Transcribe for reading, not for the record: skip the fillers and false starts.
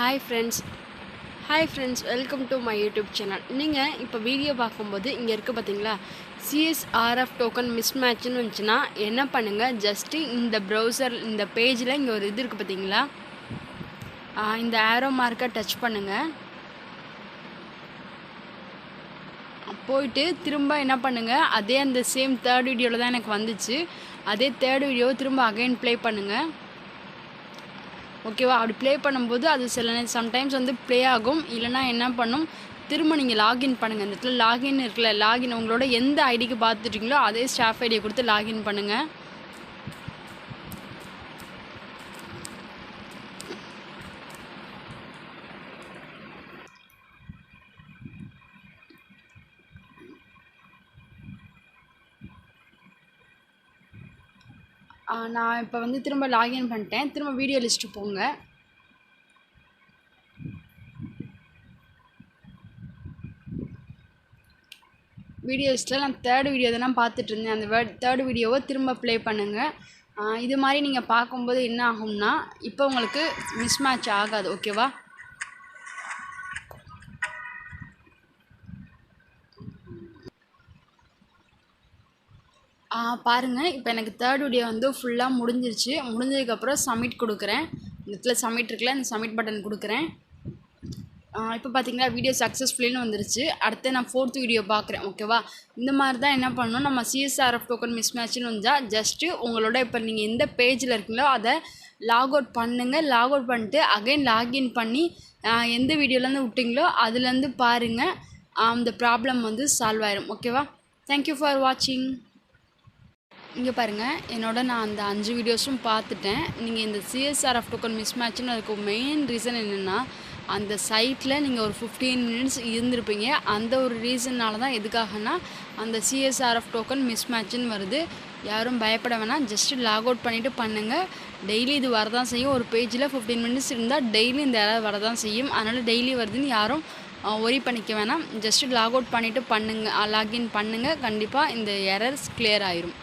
Hi friends welcome to my YouTube channel. நீங்கள் இப்போ video பார்க்கும்போது இங்கே இருக்குது பார்த்தீங்களா, சிஎஸ்ஆர்எஃப் டோக்கன் மிஸ்மேட்ச்னு வந்துச்சுன்னா என்ன பண்ணுங்கள், ஜஸ்ட்டு இந்த ப்ரௌசர் இந்த பேஜில் இங்கே ஒரு இது இருக்குது பார்த்தீங்களா, இந்த ஆரோ மார்க்கை டச் பண்ணுங்கள். போயிட்டு திரும்ப என்ன பண்ணுங்கள், அதே அந்த சேம் தேர்ட் வீடியோவில் தான் எனக்கு வந்துச்சு, அதே தேர்ட் வீடியோவை திரும்ப அகைன் ப்ளே பண்ணுங்கள். ஓகேவா? அப்படி ப்ளே பண்ணும்போது அது சம்டைம்ஸ் வந்து ப்ளே ஆகும். இல்லைனா என்ன பண்ணும், திரும்ப நீங்கள் லாகின் பண்ணுங்கள். இந்த இடத்துல லாகின் இருக்குல்ல, லாகின் உங்களோட எந்த ஐடிக்கு பார்த்துட்டீங்களோ அதே ஸ்டாஃப் ஐடியை கொடுத்து லாகின் பண்ணுங்கள். நான் இப்போ வந்து திரும்ப லாகின் பண்ணிட்டேன். திரும்ப வீடியோ லிஸ்ட்டு போங்க. வீடியோ லிஸ்ட்டில் நான் தேர்ட் வீடியோ தான் பார்த்துட்டு இருந்தேன். அந்த தேர்ட் வீடியோவை திரும்ப ப்ளே பண்ணுங்கள். இது மாதிரி நீங்கள் பார்க்கும்போது என்ன ஆகும்னா, இப்போ உங்களுக்கு மிஸ்மேட்ச் ஆகாது. ஓகேவா? பாருங்கள், இப்போ எனக்கு தேர்ட் வீடியோ வந்து ஃபுல்லாக முடிஞ்சிருச்சு. முடிஞ்சதுக்கப்புறம் சப்மிட் கொடுக்குறேன். இந்த இடத்துல சப்மிட் இருக்குல்ல, இந்த சப்மிட் பட்டன் கொடுக்குறேன். இப்போ பார்த்தீங்கன்னா வீடியோ சக்ஸஸ்ஃபுல்லின்னு வந்துருச்சு. அடுத்து நான் ஃபோர்த் வீடியோ பார்க்குறேன். ஓகேவா? இந்த மாதிரி தான் என்ன பண்ணணும், நம்ம சிஎஸ்ஆர்எஃப் டோக்கன் மிஸ்மேட்ச்னு வந்தால் ஜஸ்ட்டு உங்களோட இப்போ நீங்கள் எந்த பேஜில் இருக்கீங்களோ அதை லாக் அவுட் பண்ணுங்கள். லாக் அவுட் பண்ணிட்டு அகைன் லாகின் பண்ணி எந்த வீடியோலேருந்து விட்டிங்களோ அதுலேருந்து பாருங்கள். அந்த ப்ராப்ளம் வந்து சால்வ் ஆயிரும். ஓகேவா? தேங்க்யூ ஃபார் வாட்சிங். இங்கே பாருங்கள், நான் அந்த 5 வீடியோஸும் பார்த்துட்டேன். நீங்கள் இந்த சிஎஸ்ஆர்எஃப் டோக்கன் மிஸ்மேட்ச்னு அதுக்கு மெயின் ரீசன் என்னென்னா, அந்த சைட்டில் நீங்கள் ஒரு 15 மினிட்ஸ் இருந்திருப்பீங்க. அந்த ஒரு ரீசன்னால தான் எதுக்காகனா அந்த சிஎஸ்ஆர்எஃப் டோக்கன் மிஸ்மேட்ச்னு வருது. யாரும் பயப்பட வேணாம். ஜஸ்ட்டு லாக் அவுட் பண்ணிவிட்டு பண்ணுங்கள். டெய்லி இது வரதான் செய்யும். ஒரு பேஜில் 15 மினிட்ஸ் இருந்தால் டெய்லி இந்த எரர் வரதான் செய்யும். அதனால் டெய்லி வருதுன்னு யாரும் ஒரி பண்ணிக்க வேணாம். ஜஸ்ட்டு லாக் அவுட் பண்ணிவிட்டு பண்ணுங்கள், லாகின் பண்ணுங்கள். கண்டிப்பாக இந்த எரர்ஸ் கிளியர் ஆயிரும்.